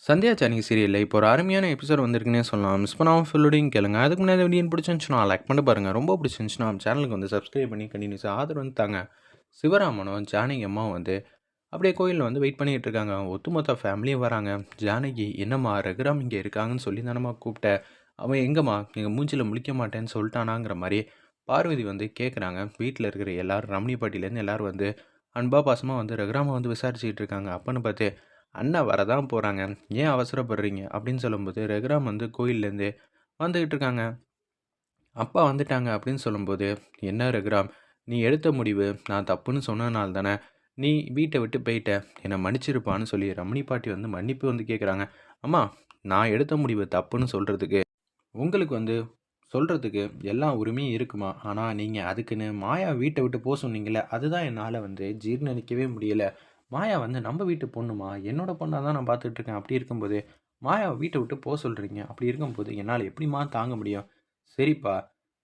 சந்தியா சானி சீரியல்ல இப்போ ஒரு அருமையான எபிசோட் வந்திருக்குன்னே சொல்லலாம். மிஸ் பண்ணாம ஃபுல்லோடையும் கேளுங்க. அதுக்கு முன்னாடி வீடியோ பிடிச்சிருந்துச்சுன்னா லைக் பண்ணி பாருங்க. ரொம்ப பிடிச்சிருந்துச்சுன்னா நம்ம சேனலுக்கு வந்து சப்ஸ்கிரைப் பண்ணி கண்டினியூஸாக ஆதரவு வந்து தாங்க. சிவராமனும் ஜானகி அம்மாவும் வந்து அப்படியே கோயிலில் வந்து வெயிட் பண்ணிட்டு இருக்காங்க. ஒட்டுமொத்த ஃபேமிலியும் வராங்க. ஜானகி என்னம்மா ரகுராம் இங்கே இருக்காங்கன்னு சொல்லி தானம்மா கூப்பிட்டேன். அவன் எங்கம்மா எங்கள் மூஞ்சில் முழிக்க மாட்டேன்னு சொல்லிட்டானாங்கிற மாதிரி பார்வதி வந்து கேட்குறாங்க. வீட்டில் இருக்கிற எல்லாரும் ரமணி பாட்டிலேருந்து எல்லாரும் வந்து அன்பா பாசமாக வந்து ரகுராமை வந்து விசாரிச்சுக்கிட்டு இருக்காங்க. அப்பன்னு பார்த்து அண்ணா வரதான் போகிறாங்க, ஏன் அவசரப்படுறீங்க அப்படின்னு சொல்லும்போது ரகுராம் வந்து கோயில்லேருந்து வந்துக்கிட்டு இருக்காங்க. அப்பா வந்துட்டாங்க அப்படின்னு சொல்லும்போது, என்ன ரகுராம், நீ எடுத்த முடிவு நான் தப்புன்னு சொன்னனால தானே நீ வீட்டை விட்டு போயிட்ட, என்னை மன்னிச்சிருப்பான்னு சொல்லி ரமணி பாட்டி வந்து மன்னிப்பு வந்து கேட்குறாங்க. அம்மா, நான் எடுத்த முடிவு தப்புன்னு சொல்கிறதுக்கு உங்களுக்கு வந்து சொல்கிறதுக்கு எல்லா உரிமையும் இருக்குமா, ஆனால் நீங்கள் அதுக்குன்னு மாயா வீட்டை விட்டு போக சொன்னீங்களே, அதுதான் என்னால் வந்து ஜீர்ணிக்கவே முடியல. மாயா வந்து நம்ம வீட்டு பொண்ணுமா, என்னோட பொண்ணாக தான் நான் பார்த்துட்டு இருக்கேன். அப்படி இருக்கும்போது மாயாவை வீட்டை விட்டு போக சொல்கிறீங்க, அப்படி இருக்கும்போது என்னால் எப்படிம்மா தாங்க முடியும். சரிப்பா,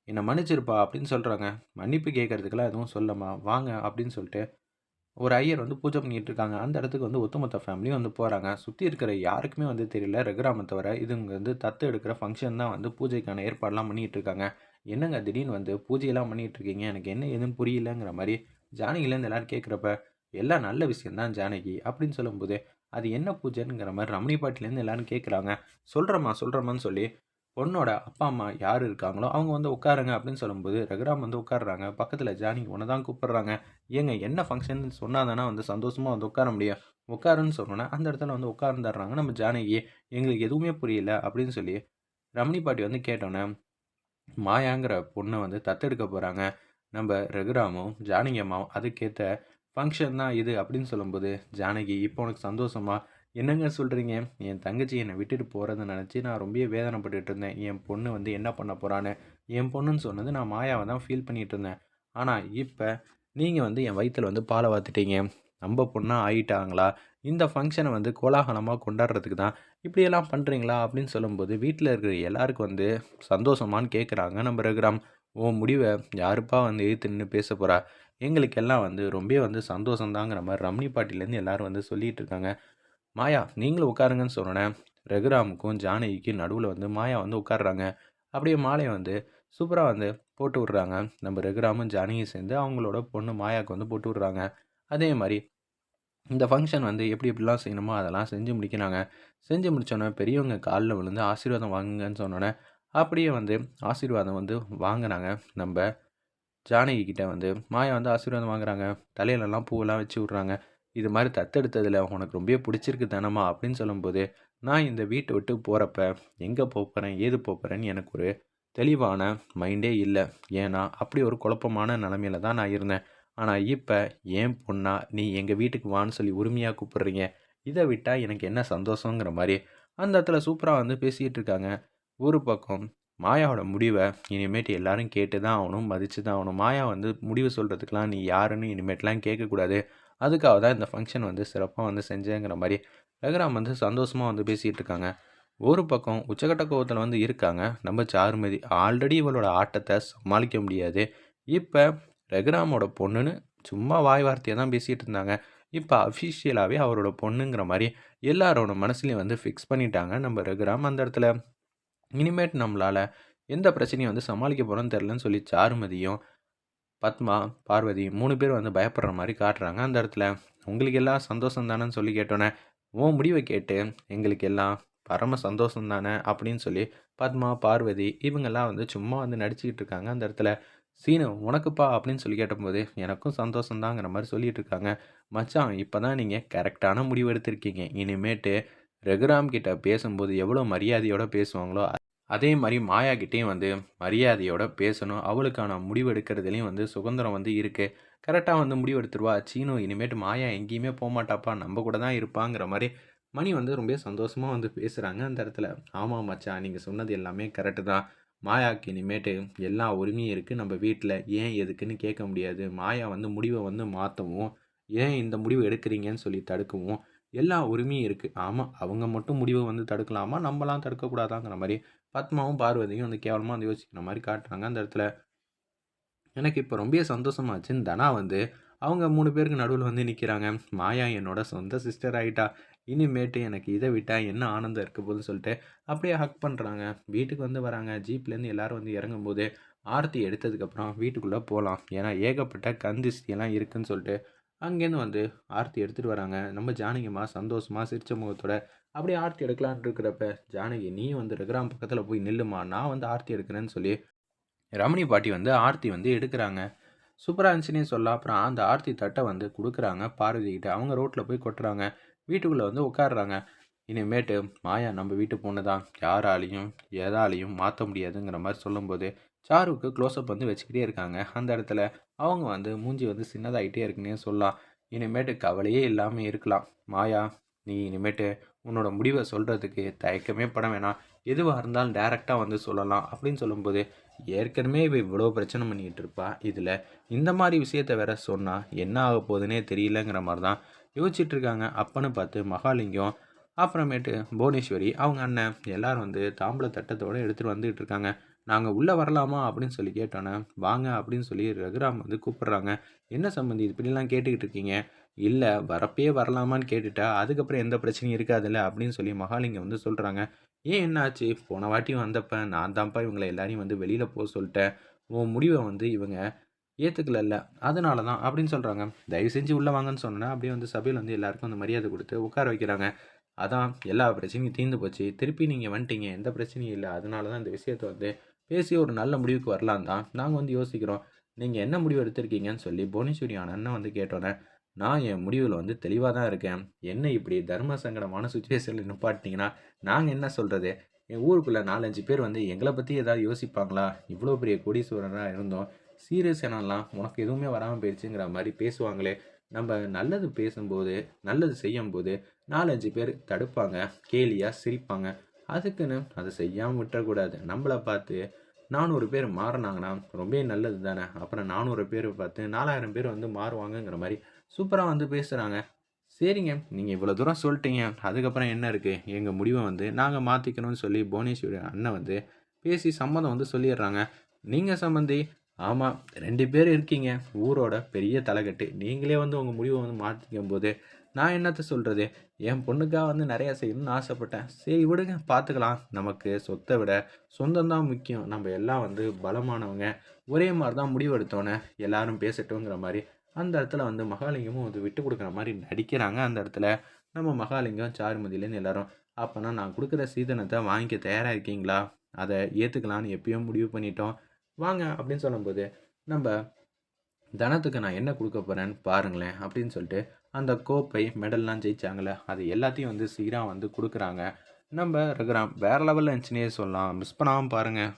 என்னை மன்னிச்சிருப்பா அப்படின்னு சொல்கிறாங்க. மன்னிப்பு கேட்கறதுக்கெல்லாம் எதுவும் சொல்லம்மா, வாங்க அப்படின்னு சொல்லிட்டு ஒரு ஐயர் வந்து பூஜை பண்ணிட்டு இருக்காங்க. அந்த இடத்துக்கு வந்து ஒட்டுமொத்த ஃபேமிலியும் வந்து போகிறாங்க. சுற்றி இருக்கிற யாருக்குமே வந்து தெரியல ரகுராம தவிர. இதுங்க வந்து தத்து எடுக்கிற ஃபங்க்ஷன் தான் வந்து பூஜைக்கான ஏற்பாடுலாம் பண்ணிகிட்டு இருக்காங்க. என்னங்க திடீர்னு வந்து பூஜையெல்லாம் பண்ணிகிட்டு இருக்கீங்க, எனக்கு என்ன எதுவும் புரியலங்கிற மாதிரி ஜானகிலேருந்து எல்லோரும் கேட்குறப்ப, எல்லாம் நல்ல விஷயம் தான் ஜானகி அப்படின்னு சொல்லும்போது, அது என்ன பூஜைங்கிற மாதிரி ரமணி பாட்டிலேருந்து எல்லோரும் கேட்குறாங்க. சொல்கிறேம்மான்னு சொல்லி பொண்ணோட அப்பா அம்மா யார் இருக்காங்களோ அவங்க வந்து உட்காருங்க அப்படின்னு சொல்லும்போது ரகுராம் வந்து உட்காடுறாங்க. பக்கத்தில் ஜானகி ஒன்று தான் கூப்பிட்றாங்க. ஏங்க என்ன ஃபங்க்ஷன் சொன்னால் தானே வந்து சந்தோஷமாக வந்து உட்கார முடியும், உட்காருன்னு சொன்னோன்னே அந்த இடத்துல வந்து உட்கார்ந்துடுறாங்க நம்ம ஜானகி. எங்களுக்கு எதுவுமே புரியல அப்படின்னு சொல்லி ரமணி பாட்டி வந்து கேட்டோன்னே, மாயாங்கிற பொண்ணை வந்து தத்தெடுக்க போகிறாங்க நம்ம ரகுராமும் ஜானகி அம்மாவும், அதுக்கேற்ற ஃபங்க்ஷன் தான் இது அப்படின்னு சொல்லும்போது ஜானகி, இப்போ உனக்கு சந்தோஷமா, என்னங்க சொல்கிறீங்க, என் தங்கச்சி என்னை விட்டுட்டு போகிறத நினச்சி நான் ரொம்ப வேதனைப்பட்டுட்டு இருந்தேன். என் பொண்ணு வந்து என்ன பண்ண போகிறான்னு, என் பொண்ணுன்னு சொன்னது நான் மாயாவை தான் ஃபீல் பண்ணிகிட்டு இருந்தேன். ஆனால் இப்போ நீங்கள் வந்து என் வயிற்றில் வந்து பாலை வாத்துட்டீங்க, நம்ம பொண்ணாக ஆகிட்டாங்களா, இந்த ஃபங்க்ஷனை வந்து கோலாகலமாக கொண்டாடுறதுக்கு தான் இப்படியெல்லாம் பண்ணுறீங்களா அப்படின்னு சொல்லும்போது வீட்டில் இருக்கிற எல்லாருக்கும் வந்து சந்தோஷமானு கேட்குறாங்க நம்ம ரகுராம். உன் முடிவை யாருப்பா வந்து எதிர்த்து நின்று பேச போகிறா, எங்களுக்கெல்லாம் வந்து ரொம்ப வந்து சந்தோஷந்தாங்கிற மாதிரி ரமணி பாட்டிலேருந்து எல்லோரும் வந்து சொல்லிகிட்டு இருக்காங்க. மாயா நீங்களும் உட்காருங்கன்னு சொன்னோன்னே ரகுராமுக்கும் ஜானகிக்கும் நடுவில் வந்து மாயா வந்து உட்காடுறாங்க. அப்படியே மாலையை வந்து சூப்பராக வந்து போட்டு விட்றாங்க. நம்ம ரகுராமும் ஜானகியும் சேர்ந்து அவங்களோட பொண்ணு மாயாவுக்கு வந்து போட்டு விட்றாங்க. அதே மாதிரி இந்த ஃபங்க்ஷன் வந்து எப்படி எப்படிலாம் செய்யணுமோ அதெல்லாம் செஞ்சு முடிக்கிறாங்க. செஞ்சு முடித்தோன்னே பெரியவங்க காலில் விழுந்து ஆசீர்வாதம் வாங்குங்கன்னு சொன்னோன்னே அப்படியே வந்து ஆசீர்வாதம் வந்து வாங்குறாங்க. நம்ம ஜானகி கிட்ட வந்து மாயா வந்து ஆசீர்வாதம் வாங்குறாங்க. தலையிலலாம் பூவெல்லாம் வச்சு விட்றாங்க. இது மாதிரி தத்தெடுத்ததில் உனக்கு ரொம்ப பிடிச்சிருக்கு தானம்மா அப்படின்னு சொல்லும்போது, நான் இந்த வீட்டை விட்டு போகிறப்ப எங்கே போகிறேன் ஏது போகிறேன்னு எனக்கு ஒரு தெளிவான மைண்டே இல்லை. ஏன்னா அப்படி ஒரு குழப்பமான நிலமையில தான் நான் இருந்தேன். ஆனால் இப்போ ஏன் பொண்ணா நீ எங்கள் வீட்டுக்கு வான்னு சொல்லி உரிமையாக கூப்பிட்றீங்க, இதை விட்டால் எனக்கு என்ன சந்தோஷங்கிற மாதிரி அந்த இடத்துல சூப்பராக வந்து பேசிகிட்டு இருக்காங்க. ஒரு பக்கம் மாயாவோட முடிவை இனிமேட்டு எல்லாரும் கேட்டு தான் ஆகணும், மதித்து தான் ஆகணும். மாயா வந்து முடிவு சொல்கிறதுக்கெலாம் நீ யாருன்னு இனிமேட்லாம் கேட்கக்கூடாது. அதுக்காக தான் இந்த ஃபங்க்ஷன் வந்து சிறப்பாக வந்து செஞ்சேங்கிற மாதிரி ரகுராம் வந்து சந்தோஷமாக வந்து பேசிகிட்டு இருக்காங்க. ஒரு பக்கம் உச்சக்கட்ட கோவத்தில் வந்து இருக்காங்க நம்ம சாருமதி. ஆல்ரெடி இவளோட ஆட்டத்தை சமாளிக்க முடியாது. இப்போ ரகுராமோட பொண்ணுன்னு சும்மா வாய் வார்த்தையை தான் பேசிகிட்டு இருந்தாங்க. இப்போ அஃபிஷியலாகவே அவரோட பொண்ணுங்கிற மாதிரி எல்லாரோட மனசுலையும் வந்து ஃபிக்ஸ் பண்ணிட்டாங்க நம்ம ரகுராம். அந்த இடத்துல இனிமேட்டு நம்மளால் எந்த பிரச்சனையும் வந்து சமாளிக்க போகிறோன்னு தெரிலன்னு சொல்லி சாருமதியும் பத்மா பார்வதி 3 பேர் வந்து பயப்படுற மாதிரி காட்டுறாங்க. அந்த இடத்துல உங்களுக்கு எல்லாம் சந்தோஷம் தானேன்னு சொல்லி கேட்டோன்னே, உன் முடிவை கேட்டு எங்களுக்கு எல்லாம் பரம சந்தோஷம் தானே அப்படின்னு சொல்லி பத்மா பார்வதி இவங்கெல்லாம் வந்து சும்மா வந்து நடிச்சுக்கிட்டு இருக்காங்க. அந்த இடத்துல சீனு உனக்குப்பா அப்படின்னு சொல்லி கேட்டபோது எனக்கும் சந்தோஷந்தாங்கிற மாதிரி சொல்லிட்டு இருக்காங்க. மச்சான் இப்போ தான் நீங்கள் கரெக்டான முடிவு எடுத்திருக்கீங்க. இனிமேட்டு ரகுராம் கிட்ட பேசும்போது எவ்வளோ மரியாதையோடு பேசுவாங்களோ அதே மாதிரி மாயா கிட்டேயும் வந்து மரியாதையோட பேசணும். அவளுக்கான முடிவு எடுக்கிறதுலையும் வந்து சுதந்திரம் வந்து இருக்குது. கரெக்டாக வந்து முடிவு எடுத்துருவா. சீனு இனிமேட்டு மாயா எங்கேயுமே போகமாட்டாப்பா, நம்ம கூட தான் இருப்பாங்கிற மாதிரி மணி வந்து ரொம்ப சந்தோஷமாக வந்து பேசுகிறாங்க அந்த இடத்துல. ஆமாம் மச்சான், நீங்கள் சொன்னது எல்லாமே கரெக்டு தான். மாயாவுக்கு இனிமேட்டு எல்லா உரிமையும் இருக்குது நம்ம வீட்டில். ஏன் எதுக்குன்னு கேட்க முடியாது. மாயா வந்து முடிவை வந்து மாற்றவும், ஏன் இந்த முடிவு எடுக்கிறீங்கன்னு சொல்லி தடுக்கவும் எல்லா உரிமையும் இருக்குது. ஆமாம், அவங்க மட்டும் முடிவை வந்து தடுக்கலாமா, நம்மலாம் தடுக்கக்கூடாதாங்கிற மாதிரி பத்மாவும் பார்வதியும் வந்து கேவலமாக வந்து யோசிக்கிற மாதிரி காட்டுறாங்க அந்த இடத்துல. எனக்கு இப்போ ரொம்ப சந்தோஷமாச்சுன்னு தனா வந்து அவங்க 3 பேருக்கு நடுவில் வந்து நிற்கிறாங்க. மாயா என்னோட சொந்த சிஸ்டர் ஆகிட்டா, இனிமேட்டு எனக்கு இதை விட்டா என்ன ஆனந்தம் இருக்க போகுதுன்னு சொல்லிட்டு அப்படியே ஹக் பண்ணுறாங்க. வீட்டுக்கு வந்து வராங்க. ஜீப்லேருந்து எல்லாரும் வந்து இறங்கும்போது ஆர்த்தி எடுத்ததுக்கப்புறம் வீட்டுக்குள்ளே போகலாம். ஏன்னா ஏகப்பட்ட கந்திஷ்டியெல்லாம் இருக்குன்னு சொல்லிட்டு அங்கேருந்து வந்து ஆர்த்தி எடுத்துகிட்டு வராங்க. நம்ம ஜானகிம்மா சந்தோஷமாக சிரிச்ச முகத்தோட அப்படியே ஆர்த்தி எடுக்கலான்னு இருக்கிறப்ப, ஜானகி நீ வந்து ரகுராம் பக்கத்தில் போய் நில்லுமா, நான் வந்து ஆர்த்தி எடுக்கிறேன்னு சொல்லி ரமணி பாட்டி வந்து ஆர்த்தி வந்து எடுக்கிறாங்க. சூப்பரா இருந்துச்சுன்னே சொல்லலாம். அப்புறம் அந்த ஆர்த்தி தட்டை வந்து குடுக்குறாங்க பார்வதி கிட்ட. அவங்க ரோட்ல போய் கொட்டுறாங்க. வீட்டுக்குள்ள வந்து உட்காருறாங்க. இனிமேட்டு மாயா நம்ம வீட்டு பொண்ணு தான். யாராலையும், எதாலயும் மாத்த முடியாதுங்கிற மாரி சொல்லும்போது, சாருவுக்கு க்ளோஸ்அப் வந்து வச்சுக்கிட்டே இருக்காங்க. அந்த இடத்துல அவங்க வந்து மூஞ்சி வந்து சின்னதாயிட்டே இருக்குன்னே சொல்லலாம். இனிமேட்டு கவலையே இல்லாம இருக்கலாம். மாயா, நீ இனிமேட்டு உன்னோட முடிவ சொல்றதுக்கு தயக்கமே பட வேணாம். எதுவா இருந்தாலும் டைரக்ட்டா வந்து சொல்லலாம் அப்படின்னு சொல்லும்போது, ஏற்கனவே இவ இவ்வளோ பிரச்சனை பண்ணிக்கிட்டு இருப்பா. இதுல இந்த மாதிரி விஷயத்த வேற சொன்னா என்ன ஆக போகுதுன்னே தெரியலங்கிற மாதிரி தான் யோசிச்சுட்டு இருக்காங்க. அப்பன்னு பார்த்து மகாலிங்கம், அப்புறமேட்டு புவனேஸ்வரி, அவங்க அண்ணன் எல்லாரும் வந்து தாம்பூல தட்டத்தோட எடுத்துகிட்டு வந்துகிட்டு இருக்காங்க. நாங்கள் உள்ளே வரலாமா அப்படின்னு சொல்லி கேட்டோன்னே, வாங்க அப்படின்னு சொல்லி ரகுராம் வந்து கூப்பிடுறாங்க. என்ன சம்மந்தி இப்படிலாம் கேட்டுக்கிட்டு இருக்கீங்க? இல்லை வரப்பயே வரலாமான்னு கேட்டுட்டா அதுக்கப்புறம் எந்த பிரச்சனையும் இருக்காதுல்ல அப்படின்னு சொல்லி மகாலிங்கம் வந்து சொல்கிறாங்க. ஏன் என்னாச்சு? போன வாட்டி வந்தப்ப நான் தான்ப்பா இவங்கள எல்லாரையும் வந்து வெளியில் போக சொல்லிட்டேன். உன் முடிவை வந்து இவங்க ஏற்றுக்கலல்ல, அதனால தான் அப்படின்னு சொல்கிறாங்க. தயவு செஞ்சு உள்ளே வாங்கன்னு சொன்னேன்னா அப்படியே வந்து சபையில் வந்து எல்லாருக்கும் அந்த மரியாதை கொடுத்து உட்கார வைக்கிறாங்க. அதான் எல்லா பிரச்சனையும் தீர்ந்து போச்சு. திருப்பி நீங்கள் வந்துட்டீங்க. எந்த பிரச்சனையும் இல்லை. அதனால தான் இந்த விஷயத்த வந்து பேசி ஒரு நல்ல முடிவுக்கு வரலான்னு தான் நாங்கள் வந்து யோசிக்கிறோம். நீங்கள் என்ன முடிவு எடுத்திருக்கீங்கன்னு சொல்லி புவனேஸ்வரி அண்ணன் வந்து கேட்டோன்னே, நான் என் முடிவில் வந்து தெளிவாக தான் இருக்கேன். என்ன இப்படி தர்ம சங்கடமான சுச்சுவேஷனில் நிப்பாட்டினீங்கன்னா நாங்கள் என்ன சொல்கிறது? என் ஊருக்குள்ளே 4, 5 பேர் வந்து எங்களை பற்றி ஏதாவது யோசிப்பாங்களா? இவ்வளோ பெரிய கோடீஸ்வரராக இருந்தோம். சீரியஸ் எண்ணம்லாம் உனக்கு எதுவுமே வராமல் போயிடுச்சுங்கிற மாதிரி பேசுவாங்களே. நம்ம நல்லது பேசும்போது, நல்லது செய்யும்போது 4, 5 பேர் தடுப்பாங்க, கேலியா சிரிப்பாங்க. அதுக்குன்னு அதை செய்யாமல் விட்டுறக்கூடாது. நம்மளை பார்த்து 400 பேர் மாறினாங்கன்னா ரொம்ப நல்லது தானே. அப்புறம் 400 பேர் பார்த்து 4000 பேர் வந்து மாறுவாங்கங்கிற மாதிரி சூப்பராக வந்து பேசுகிறாங்க. சரிங்க, நீங்கள் இவ்வளோ தூரம் சொல்லிட்டீங்க. அதுக்கப்புறம் என்ன இருக்குது? எங்கள் முடிவை வந்து நாங்கள் மாற்றிக்கணும்னு சொல்லி புவனேஸ்வரி அண்ணன் வந்து பேசி சம்மதம் வந்து சொல்லிடுறாங்க. நீங்கள் சம்மந்தி, ஆமாம் 2 பேர் இருக்கீங்க. ஊரோட பெரிய தலைக்கட்டு. நீங்களே வந்து உங்கள் முடிவை வந்து மாற்றிக்கும்போது நான் என்னத்த சொல்கிறது? என் பொண்ணுக்காக வந்து நிறையா செய்யணும்னு ஆசைப்பட்டேன். சரி விடுங்க பார்த்துக்கலாம். நமக்கு சொத்தை விட சொந்தம் தான் முக்கியம். நம்ம எல்லாம் வந்து பலமானவங்க. ஒரே மாதிரி தான் முடிவு எடுத்தோன்னே எல்லாரும் பேசட்டுங்கிற மாதிரி அந்த இடத்துல வந்து மகாலிங்கமும் வந்து விட்டு கொடுக்குற மாதிரி நடிக்கிறாங்க. அந்த இடத்துல நம்ம மகாலிங்கம், சாருமதியிலேருந்து எல்லாரும், அப்போனா நான் கொடுக்குற சீதனத்தை வாங்கிக்க தயாராக இருக்கீங்களா? அதை ஏற்றுக்கலான்னு எப்பயோ முடிவு பண்ணிட்டோம். வாங்க அப்படின்னு சொல்லும்போது, நம்ம தனத்துக்கு நான் என்ன கொடுக்க போகிறேன்னு பாருங்களேன் அப்படின்னு சொல்லிட்டு அந்த கோப்பை மெடல்லாம் ஜெயிச்சாங்களே அது எல்லாத்தையும் வந்து சீராக வந்து கொடுக்குறாங்க. நம்ம ரகுராம் வேறு லெவலில் இருந்துச்சுன்னே சொல்லலாம். மிஸ் பண்ணாமல் பாருங்கள்.